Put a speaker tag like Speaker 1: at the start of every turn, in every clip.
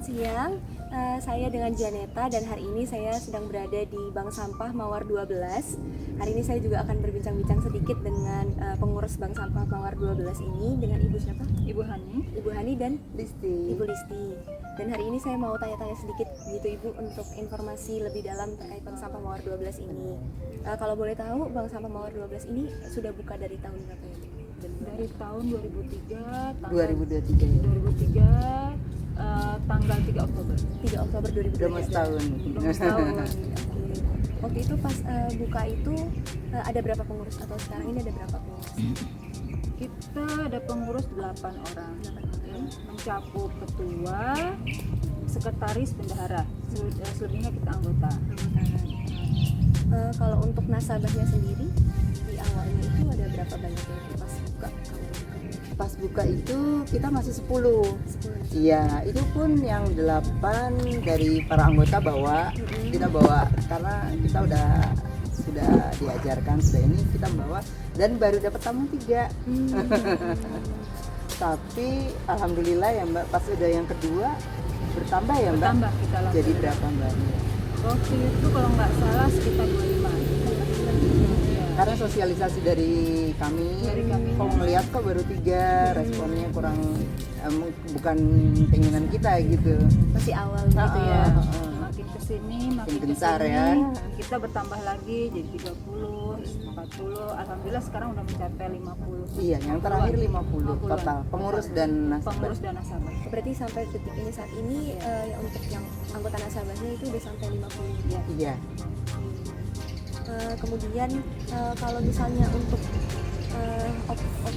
Speaker 1: selamat siang. Saya dengan Janeta dan hari ini saya sedang berada di Bank Sampah Mawar 12. Hari ini saya juga akan berbincang-bincang sedikit dengan pengurus Bank Sampah Mawar 12 ini dengan Ibu siapa?
Speaker 2: Ibu Hani.
Speaker 1: Ibu Hani dan
Speaker 3: Listi.
Speaker 1: Ibu Listi. Dan hari ini saya mau tanya-tanya sedikit gitu Ibu untuk informasi lebih dalam terkait Bank Sampah Mawar 12 ini. Kalau boleh tahu Bank Sampah Mawar 12 ini sudah buka dari tahun berapa ya?
Speaker 2: Dari tahun 2003,
Speaker 3: 2023 ya.
Speaker 2: 2003 tanggal 3 Oktober.
Speaker 1: 3 Oktober 2023.
Speaker 3: Udah mau setahun.
Speaker 2: Belum setahun.
Speaker 1: Oke. Waktu itu pas buka itu ada berapa pengurus atau sekarang ini ada berapa pengurus?
Speaker 2: Kita ada pengurus 8 orang. Mencakup ketua, sekretaris, bendahara. Selebihnya kita anggota.
Speaker 1: Kalau untuk nasabahnya sendiri di awalnya itu ada berapa banyak yang pas buka?
Speaker 3: Pas buka itu kita masih 10. Iya, itu pun yang 8 dari para anggota bawa. Kita bawa karena kita sudah diajarkan sudah ini kita bawa dan baru dapat tamu 3. Tapi alhamdulillah ya Mbak, pas udah yang kedua bertambah ya Mbak.
Speaker 2: Bertambah kita langsung.
Speaker 3: Jadi berapa Mbak?
Speaker 2: Waktu itu kalau nggak salah sekitar 25.
Speaker 3: Karena sosialisasi dari kami, kalau ngeliat kok baru 3, responnya kurang bukan keinginan kita gitu.
Speaker 1: Masih awal gitu ya.
Speaker 2: Makin kesini, makin
Speaker 3: gencar
Speaker 2: kesini,
Speaker 3: ya.
Speaker 2: kita bertambah lagi jadi 30, 40. Alhamdulillah sekarang udah mencapai 50.
Speaker 3: Iya, yang terakhir 50 total pengurus dan nasabah.
Speaker 2: Pengurus dan nasabah.
Speaker 1: Berarti sampai detik ini saat ini untuk yang anggota nasabahnya itu udah sampai 50 ya.
Speaker 3: Iya.
Speaker 1: Kemudian kalau misalnya untuk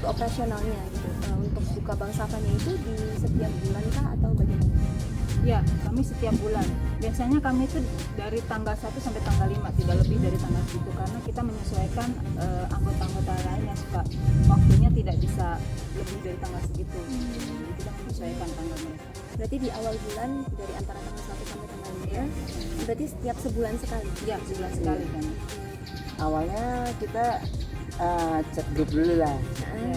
Speaker 1: operasionalnya gitu, untuk buka bank sampahnya itu di setiap bulan kah atau bagaimana?
Speaker 2: Ya, kami setiap bulan. Biasanya kami itu dari tanggal 1 sampai tanggal 5, tidak lebih dari tanggal itu karena kita menyesuaikan anggota-anggota lain yang suka waktunya tidak bisa lebih dari tanggal segitu. Jadi kita menyesuaikan tanggal mereka.
Speaker 1: Berarti di awal bulan dari antara tanggal 1 sampai tanggal 5, berarti setiap sebulan sekali?
Speaker 2: Ya, sebulan sekali kan.
Speaker 3: Awalnya kita chat grup dulu lah.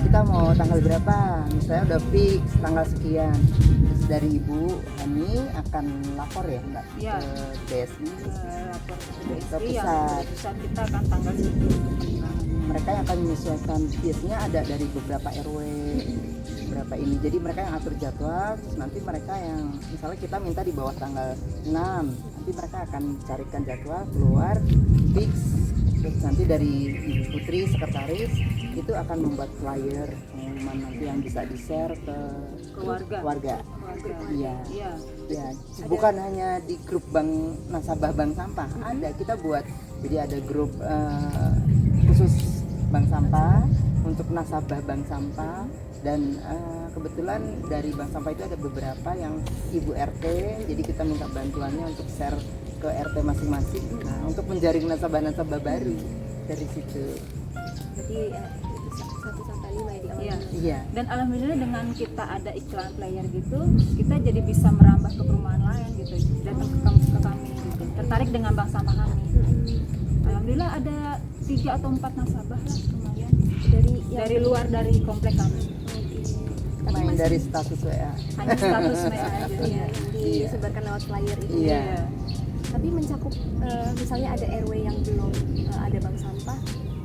Speaker 3: Kita mau tanggal berapa? Misalnya udah fix tanggal sekian. Terus dari Ibu Hani akan lapor ya Mbak
Speaker 2: Ya.
Speaker 3: ke BSI.
Speaker 2: Lapor ke
Speaker 3: Ke
Speaker 2: BSI
Speaker 3: pusat.
Speaker 2: yang pusat kita akan tanggal segitu untuk penanganan.
Speaker 3: Mereka yang akan menyesuaikan, biasanya ada dari beberapa RW berapa ini, jadi mereka yang atur jadwal. Terus nanti mereka yang misalnya kita minta di bawah tanggal 6, nanti mereka akan carikan jadwal keluar fix. Terus nanti dari Ibu Putri sekretaris itu akan membuat flyer pengumuman nanti yang bisa di share ke warga. Iya.
Speaker 2: Iya.
Speaker 3: Ya, bukan hanya di grup bank nasabah bank sampah, ada kita buat, jadi ada grup khusus bank sampah untuk nasabah bank sampah dan kebetulan dari bank sampah itu ada beberapa yang Ibu RT, jadi kita minta bantuannya untuk share ke RT masing-masing, nah, untuk menjaring nasabah-nasabah baru dari situ.
Speaker 1: Berarti 1 sampai 5 ya di awal
Speaker 2: Iya.
Speaker 1: bulan.
Speaker 3: Iya.
Speaker 2: Dan alhamdulillah dengan kita ada iklan player gitu, kita jadi bisa merambah ke perumahan lain gitu, datang ke kami gitu, tertarik dengan bank sampah kami. Alhamdulillah ada 3 atau 4 nasabah lah lumayan dari luar dari komplek kami.
Speaker 1: Tapi
Speaker 3: Main
Speaker 1: masih
Speaker 3: dari status WA.
Speaker 2: Hanya status mereka aja.
Speaker 1: ya, disebarkan lewat flyer itu.
Speaker 2: Iya.
Speaker 1: Tapi mencakup misalnya ada RW yang belum ada bank sampah,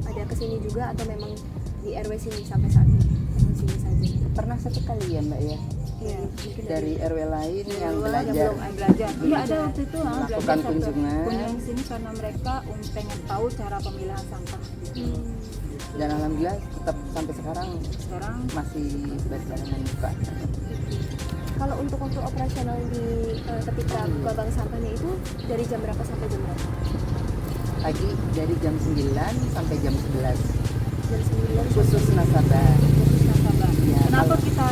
Speaker 1: ada kesini juga atau memang di RW sini sampai saat ini? RW sini saja.
Speaker 3: Pernah satu kali ya Mbak ya,
Speaker 2: Iya.
Speaker 1: Mungkin
Speaker 3: dari RW lain yang
Speaker 2: Yang
Speaker 3: belajar.
Speaker 2: belum belajar. Iya ada waktu itu
Speaker 3: Melakukan
Speaker 2: belajar
Speaker 3: kunjungan.
Speaker 2: kunjungan di sini karena mereka pengen tahu cara pemilahan sampah.
Speaker 3: Dan alhamdulillah tetap sampai sekarang
Speaker 2: Sekarang
Speaker 3: masih berjalan buka.
Speaker 1: Kalau untuk waktu operasional di ketika buka bank sampahnya itu dari jam berapa sampai jam berapa?
Speaker 3: Pagi dari jam 9 sampai jam 11
Speaker 1: Jam 9
Speaker 3: khusus nasabah.
Speaker 2: khusus nasabah.
Speaker 3: Ya,
Speaker 2: Kenapa
Speaker 3: kalau-
Speaker 2: kita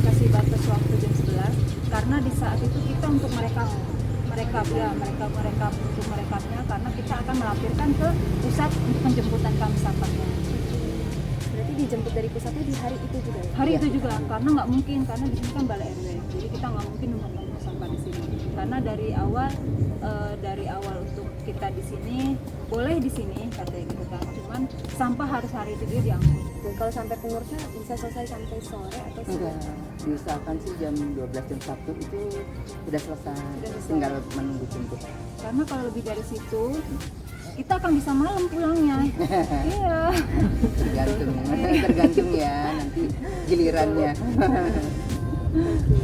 Speaker 2: kasih batas waktu jam 11? Karena di saat itu kita untuk mereka untuk merekapnya karena kita akan melampirkan ke pusat untuk penjemputan kami sampahnya.
Speaker 1: berarti dijemput dari pusatnya di hari itu juga ya?
Speaker 2: Hari
Speaker 3: Iya.
Speaker 2: itu juga karena nggak mungkin karena di sini kan balai RW, jadi kita nggak mungkin menumpuk sampah di sini. Karena dari awal untuk kita di sini boleh di sini katanya gitu kan, cuman sampah harus hari itu juga diangkut.
Speaker 1: Dan kalau sampai pengurusnya bisa selesai sampai sore atau
Speaker 3: Enggak,
Speaker 1: siang?
Speaker 3: diusahakan sih jam 12 jam 1 itu sudah selesai, tinggal menunggu jemput.
Speaker 2: Karena kalau lebih dari situ kita akan bisa malam pulangnya. Iya.
Speaker 3: Tergantung ya nanti gilirannya.
Speaker 1: Oke.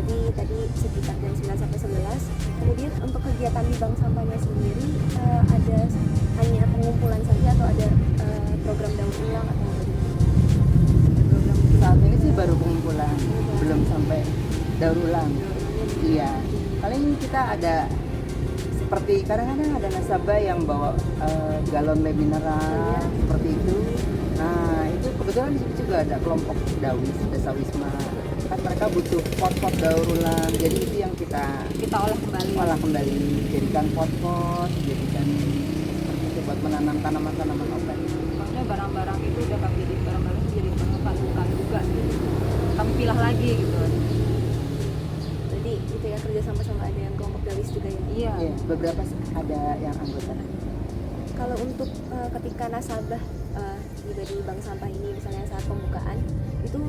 Speaker 1: Jadi tadi sekitar jam 9 sampai 11. Kemudian untuk kegiatan di bank sampahnya sendiri ada hanya pengumpulan saja atau ada program daur ulang atau bagaimana? Ada program
Speaker 3: Saat ini sih baru pengumpulan, belum sampai daur ulang. Iya, paling kita ada seperti kadang-kadang ada nasabah yang bawa galon lem mineral seperti itu. Nah itu kebetulan di situ juga ada kelompok Dawis, Desa Wisma. Kan mereka butuh pot-pot daur ulang, jadi itu yang kita olah kembali, jadikan pot-pot, jadikan seperti itu buat menanam tanaman-tanaman obat.
Speaker 2: Maksudnya barang-barang itu udah kami jadi barang-barang jadi bukan juga. Kami pilah lagi gitu.
Speaker 1: Jadi itu ya kerja sama ada yang kelompok Dawis juga ya.
Speaker 2: Iya.
Speaker 3: Iya, beberapa ada yang anggota.
Speaker 1: Kalau untuk ketika nasabah tiba di bank sampah ini misalnya saat pembukaan itu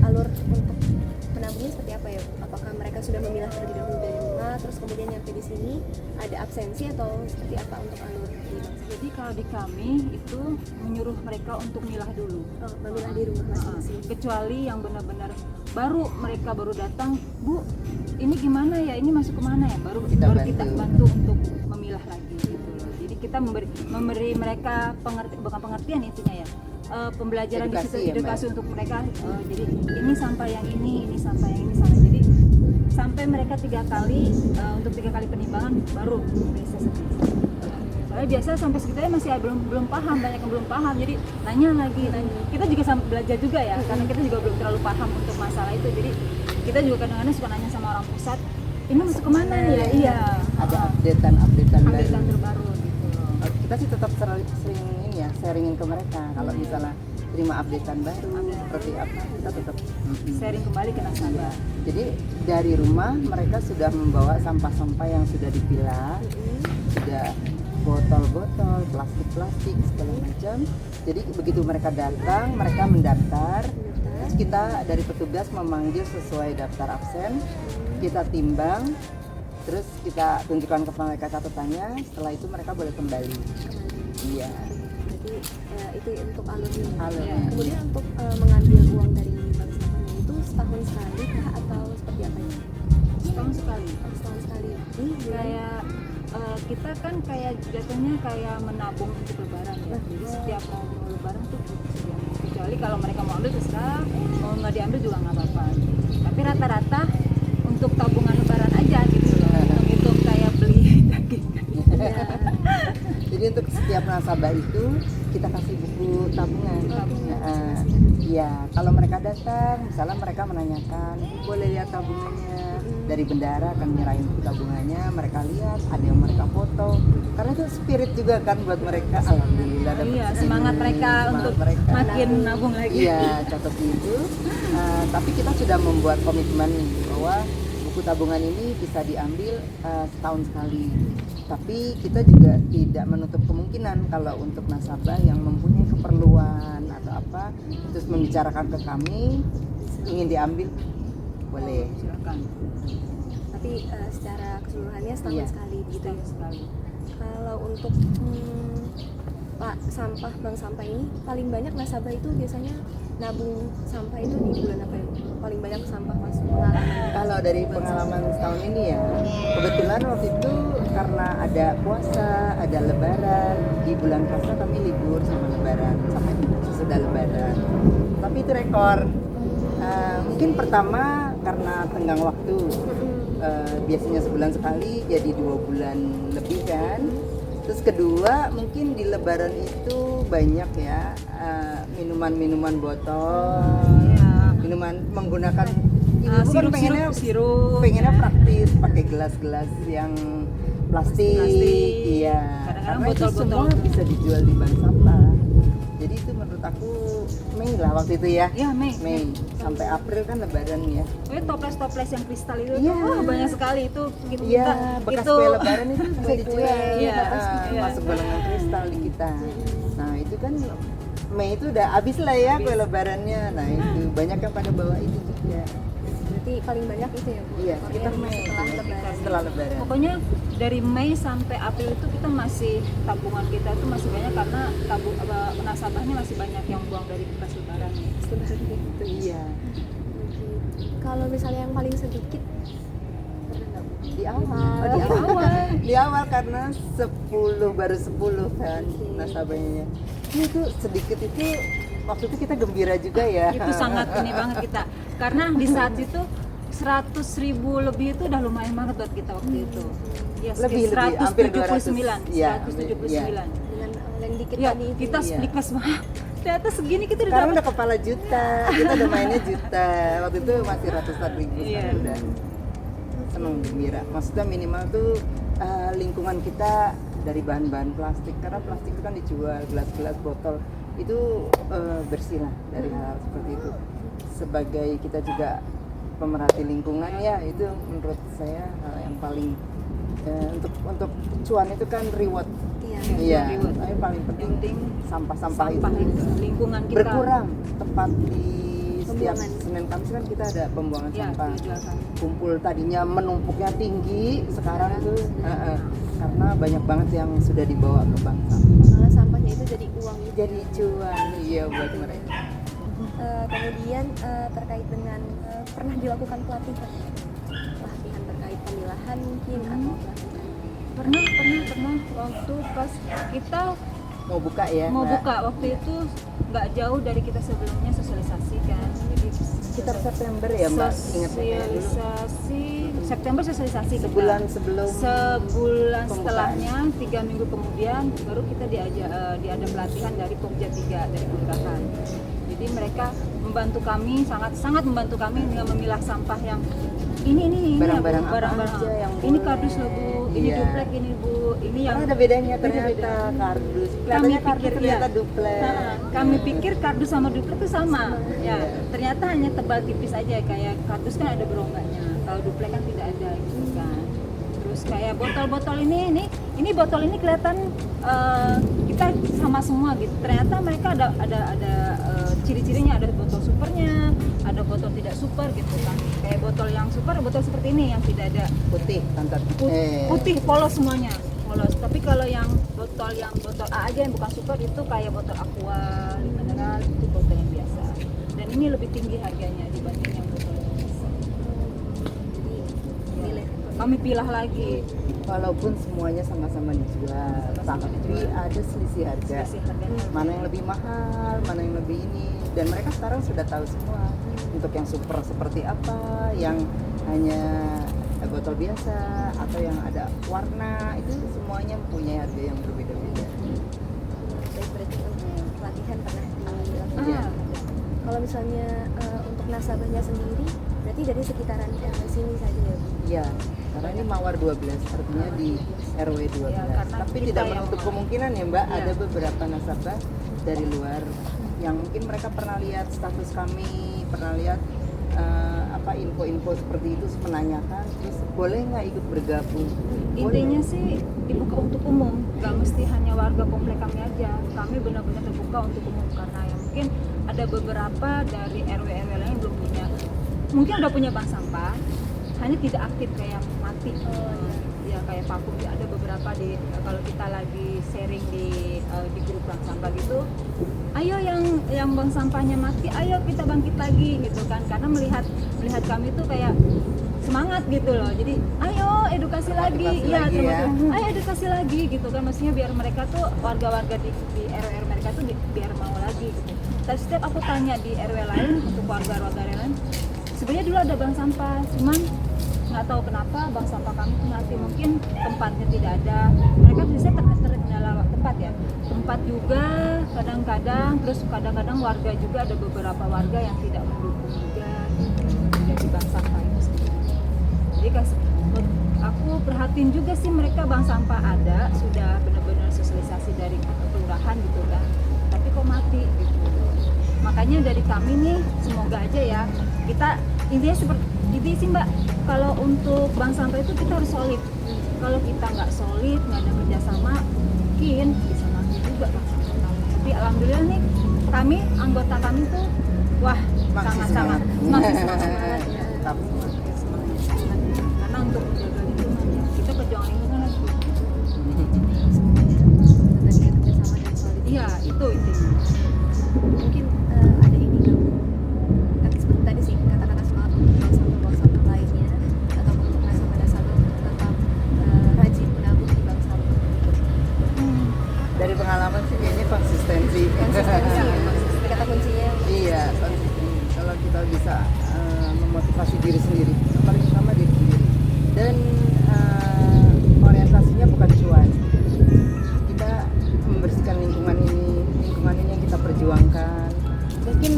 Speaker 1: alur untuk menabungnya seperti apa ya? Apakah mereka sudah memilah terlebih dahulu dari rumah terus kemudian nyampe di sini ada absensi atau seperti apa untuk alur di bank sampah?
Speaker 2: Jadi kalau di kami itu menyuruh mereka untuk milah dulu.
Speaker 1: Oh, memilah di rumah masing-masing.
Speaker 2: Kecuali yang benar-benar mereka baru datang, Bu, ini gimana ya? Ini masuk kemana ya? Baru kita bantu untuk memilah lagi gitu loh. Jadi kita memberi mereka bukan pengertian intinya ya. Pembelajaran
Speaker 3: Edukasi
Speaker 2: di situ,
Speaker 3: ya,
Speaker 2: edukasi untuk mereka. Jadi ini sampah yang ini sampah yang ini sampai jadi sampai mereka 3 kali untuk 3 kali penimbangan baru bisa selesai. Soalnya biasa sampai segitu masih belum paham, banyak yang belum paham, jadi nanya. Kita juga belajar juga ya, karena kita juga belum terlalu paham untuk masalah itu. Jadi kita juga kadang-kadang suka nanya sama orang pusat, ini masuk kemana ya? Iya.
Speaker 3: Ada updatean baru.
Speaker 2: Terbaru gitu loh.
Speaker 3: Kita sih tetap sering ini ya, sharingin ke mereka. Kalau misalnya terima updatean baru seperti apa, kita tetap
Speaker 2: Sharing kembali ke nasabah.
Speaker 3: Jadi dari rumah mereka sudah membawa sampah-sampah yang sudah dipilah, sudah botol-botol, plastik-plastik segala macam. Jadi begitu mereka datang, mereka mendaftar. Terus kita dari petugas memanggil sesuai daftar absen, kita timbang, terus kita tunjukkan ke mereka catatannya. Setelah itu mereka boleh kembali. Iya.
Speaker 1: Jadi itu untuk alurnya.
Speaker 3: Alurnya.
Speaker 1: Kemudian untuk mengambil uang dari bank sampahnya itu setahun sekali kah atau seperti apa ya?
Speaker 2: Setahun sekali.
Speaker 1: Setahun sekali. Ini
Speaker 2: Kayak kita kan kayak jatuhnya kayak menabung untuk lebaran ya. Jadi setiap mau lebaran tuh kecuali kalau mereka mau ambil terserah, mau nggak diambil juga nggak apa-apa. Tapi rata-rata untuk tabungan lebaran aja gitu loh. Untuk kayak beli daging.
Speaker 3: Jadi untuk setiap nasabah itu kita kasih buku tabungan. Iya, kalau mereka datang, misalnya mereka menanyakan, boleh lihat tabungannya. Dari bendara akan nyerahin buku tabungannya, mereka lihat, ada yang mereka foto. Karena itu spirit juga kan buat mereka. Alhamdulillah dapat
Speaker 2: Iya,
Speaker 3: segini.
Speaker 2: semangat mereka untuk makin nabung lagi.
Speaker 3: Iya, catat itu. Tapi kita sudah membuat komitmen bahwa buku tabungan ini bisa diambil setahun sekali. Tapi kita juga tidak menutup kemungkinan kalau untuk nasabah yang mempunyai keperluan atau apa, terus membicarakan ke kami ingin diambil, boleh.
Speaker 2: Silakan.
Speaker 1: tapi secara keseluruhannya setahun sekali gitu ya.
Speaker 2: Sekali.
Speaker 1: Kalau untuk Pak sampah bank sampah ini paling banyak nasabah itu biasanya nabung sampah itu di bulan apa ya? Paling banyak sampah mas pengalaman.
Speaker 3: Kalau dari pengalaman setahun ini ya, kebetulan waktu itu karena ada puasa, ada lebaran, di bulan puasa kami libur sama lebaran, sampai sesudah lebaran. Tapi itu rekor. Mungkin pertama karena tenggang waktu, biasanya sebulan sekali jadi 2 bulan lebih kan. Terus kedua mungkin di lebaran itu banyak ya minuman-minuman botol, minuman menggunakan ibu kan pengennya praktis pakai gelas-gelas yang plastik. Iya.
Speaker 2: Kadang-kadang
Speaker 3: Karena itu
Speaker 2: botol-botol
Speaker 3: semua bisa dijual di bank sampah. Jadi itu menurut aku Mei lah waktu itu ya.
Speaker 2: Iya, Mei.
Speaker 3: Sampai April kan lebaran ya.
Speaker 2: Toples-toples yang kristal itu
Speaker 3: Iya.
Speaker 2: tuh banyak sekali itu
Speaker 3: Iya, bekas
Speaker 2: itu
Speaker 3: kue lebaran itu bisa dijual.
Speaker 2: Iya.
Speaker 3: Masuk golongan kristal di kita. Nah, itu kan Mei itu udah habis lah ya kue lebarannya. Nah itu banyak yang pada bawa itu juga.
Speaker 1: Berarti paling banyak itu ya Bu?
Speaker 3: Iya,
Speaker 1: Order
Speaker 3: sekitar Mei.
Speaker 1: setelah lebaran.
Speaker 3: Setelah lebaran.
Speaker 2: Pokoknya dari Mei sampai April itu kita masih, tabungan kita itu masih banyak karena nasabahnya masih banyak yang buang dari bekas lebaran.
Speaker 1: Lebaran gitu.
Speaker 3: Iya.
Speaker 1: Kalau misalnya yang paling sedikit pernah nggak Bu?
Speaker 3: Di awal. Di awal karena 10 baru 10 kan nasabahnya. Itu sedikit itu waktu itu kita gembira juga ya.
Speaker 2: Itu sangat ini banget kita, karena di saat itu 100.000 lebih itu udah lumayan banget buat kita waktu itu. Ya,
Speaker 3: Lebih, hampir 200.
Speaker 2: 179,
Speaker 3: Iya,
Speaker 2: 179.
Speaker 1: Dengan yang dikit
Speaker 2: Ya,
Speaker 1: tadi itu.
Speaker 2: kita
Speaker 3: Iya.
Speaker 2: dikas banget. Ternyata segini kita udah
Speaker 3: Sekarang
Speaker 2: dapat.
Speaker 3: udah kepala juta, kita udah mainnya juta. Waktu itu masih ratusan ribu.
Speaker 2: Iya.
Speaker 3: Sekarang udah seneng gembira. Maksudnya minimal tuh lingkungan kita dari bahan-bahan plastik, karena plastik itu kan dijual, gelas-gelas, botol itu bersih lah dari hal seperti itu. Sebagai kita juga pemerhati lingkungan ya, itu menurut saya hal yang paling untuk cuan itu kan reward.
Speaker 1: Iya.
Speaker 3: Iya,
Speaker 2: reward.
Speaker 3: tapi paling penting
Speaker 2: Penting
Speaker 3: sampah-sampah
Speaker 2: sampah
Speaker 3: itu
Speaker 2: itu, lingkungan kita
Speaker 3: berkurang. Tepat di setiap
Speaker 1: Pembuangan.
Speaker 3: Senin Kamis kan kita ada pembuangan
Speaker 2: Ya,
Speaker 3: sampah.
Speaker 2: dijualkan.
Speaker 3: Kumpul tadinya menumpuknya tinggi, sekarang itu karena banyak banget yang sudah dibawa ke bank sampah.
Speaker 1: Malah sampahnya itu jadi uang gitu.
Speaker 3: Jadi cuan, iya buat mereka.
Speaker 1: Kemudian terkait dengan pernah dilakukan pelatihan terkait pemilahan mungkin atau pelatihan.
Speaker 2: pernah waktu pas kita
Speaker 3: Mau buka ya?
Speaker 2: mau
Speaker 3: Mbak?
Speaker 2: buka waktu itu nggak jauh dari kita sebelumnya sosialisasi kan. Jadi
Speaker 3: Sekitar September ya Mbak, ingat saya dulu.
Speaker 2: sosialisasi September sosialisasi kita.
Speaker 3: Sebulan sebelum
Speaker 2: Sebulan
Speaker 3: pembukaan.
Speaker 2: setelahnya 3 minggu kemudian baru kita diada pelatihan dari Pokja 3 dari kelurahan. Jadi mereka membantu kami, sangat membantu kami dengan memilah sampah yang ini
Speaker 3: Barang-barang
Speaker 2: ya, Bu,
Speaker 3: apa
Speaker 2: barang-barang.
Speaker 3: aja yang
Speaker 2: Ini
Speaker 3: boleh.
Speaker 2: kardus loh Bu, ini
Speaker 3: Iya.
Speaker 2: duplek ini Bu, ini yang
Speaker 3: Karena ada bedanya
Speaker 2: Beda-beda.
Speaker 3: ternyata kardus.
Speaker 2: Kami
Speaker 3: Kelihatannya kardus
Speaker 2: pikir
Speaker 3: ternyata
Speaker 2: ya.
Speaker 3: duplek.
Speaker 2: Kami pikir kardus sama duplek itu sama. Ya, ternyata hanya tebal tipis aja, kayak kardus kan ada beronggaknya. Kalau duplek kan tidak ada gitu kan. Terus kayak botol-botol ini botol ini kelihatan kita sama semua gitu. Ternyata mereka ada ciri-cirinya, ada botol supernya, ada botol tidak super gitu kan. Kayak botol yang super, botol seperti ini yang tidak ada
Speaker 3: Putih, tante.
Speaker 2: putih polos semuanya, polos. Tapi kalau yang botol A aja yang bukan super itu kayak botol aqua mineral, itu botol yang biasa. Dan ini lebih tinggi harganya dibanding yang botol yang biasa.
Speaker 1: Milih.
Speaker 2: Kami pilah lagi
Speaker 3: Walaupun semuanya sama-sama dijual, tapi ada selisih harga.
Speaker 2: selisih harganya.
Speaker 3: Mana yang lebih mahal, mana yang lebih ini. Dan mereka sekarang sudah tahu semua. Untuk yang super seperti apa, yang hanya botol biasa, atau yang ada warna, itu semuanya mempunyai harga yang berbeda-beda.
Speaker 1: Baik, berarti untuk pelatihan pernah dilakukan.
Speaker 3: Iya.
Speaker 1: Kalau misalnya untuk nasabahnya sendiri, berarti dari sekitaran sini saja ya Bu?
Speaker 3: Iya, karena ini Mawar 12, artinya di RW 12.
Speaker 2: Ya, karena
Speaker 3: Tapi
Speaker 2: kita
Speaker 3: tidak
Speaker 2: yang
Speaker 3: menutup
Speaker 2: Mawar.
Speaker 3: kemungkinan ya Mbak,
Speaker 2: Iya.
Speaker 3: ada beberapa nasabah dari luar yang mungkin mereka pernah lihat status kami, pernah lihat info-info seperti itu, menanyakan, terus boleh nggak ikut bergabung?
Speaker 2: Intinya sih dibuka untuk umum, nggak mesti hanya warga komplek kami aja. Kami benar-benar terbuka untuk umum karena ya mungkin ada beberapa dari RW-RW lain yang belum punya, mungkin udah punya bank sampah, hanya tidak aktif kayak mati. Ya kayak vakum, ada beberapa kalau kita lagi sharing di grup bank sampah gitu, ayo yang bank sampahnya mati, ayo kita bangkit lagi gitu kan, karena melihat kami tuh kayak semangat gitu loh, jadi ayo edukasi lagi, ayo edukasi lagi gitu kan, maksudnya biar mereka tuh warga-warga di RW mereka tuh biar mau lagi gitu. Tapi setiap aku tanya di RW lain untuk warga-warga lain, sebenarnya dulu ada bank sampah, cuman nggak tahu kenapa bank sampah kami tuh mati, mungkin tempatnya tidak ada, mereka bisa terkendala tempat ya, tempat juga kadang-kadang, terus kadang-kadang warga juga ada beberapa warga yang tidak mendukung juga jadi bank sampah itu sendiri. Jadi aku perhatiin juga sih mereka bank sampah ada, sudah benar-benar sosialisasi dari kelurahan gitu kan, tapi kok mati gitu. Makanya dari kami nih semoga aja ya kita intinya seperti itu sih Mbak, kalau untuk bank sampah itu kita harus solid. Kalau kita nggak solid, nggak ada kerjasama, mungkin bisa mati juga bank sampah. Tapi alhamdulillah nih kami anggota kami tuh wah
Speaker 3: Masih
Speaker 2: sangat-sangat
Speaker 3: semangat.
Speaker 2: masih semangat.
Speaker 3: Tetap
Speaker 2: Semangat. Karena untuk menjaga lingkungan ya, kita pejuang lingkungan lagi.
Speaker 1: Tadi kerjasama dan solid.
Speaker 2: Iya itu intinya.
Speaker 1: Mungkin ada ini nggak Bu? Kan seperti tadi sih kata-kata semangat untuk bank sampah lainnya ataupun untuk nasabah-nasabah untuk tetap rajin menabung di bank sampah.
Speaker 3: dari pengalaman sih kayaknya konsistensi.
Speaker 1: Konsistensi ya, konsistensi kata kuncinya.
Speaker 3: Iya, konsistensi. Kalau kita bisa memotivasi diri sendiri, yang paling utama diri sendiri. Dan orientasinya bukan cuan. Kita membersihkan lingkungan ini yang kita perjuangkan. Mungkin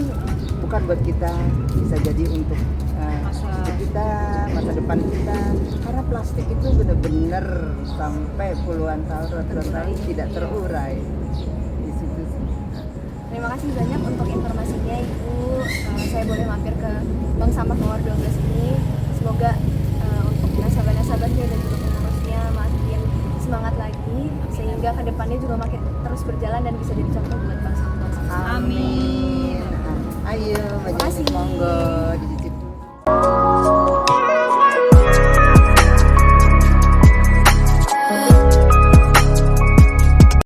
Speaker 3: bukan buat kita, bisa jadi untuk hidup kita, masa depan kita. Karena plastik itu benar-benar sampai puluhan tahun, ratusan tahun tidak terurai. Di situ sih.
Speaker 1: Terima kasih banyak untuk informasinya Ibu. Saya boleh mampir ke Bank Sampah Mawar 12 ini. Semoga untuk nasabah-nasabahnya dan juga pengurusnya makin semangat lagi sehingga kedepannya juga makin terus berjalan dan bisa jadi contoh buat bank sampah.
Speaker 2: Amin.
Speaker 3: Ayo,
Speaker 1: Terima kasih.
Speaker 3: monggo dicuci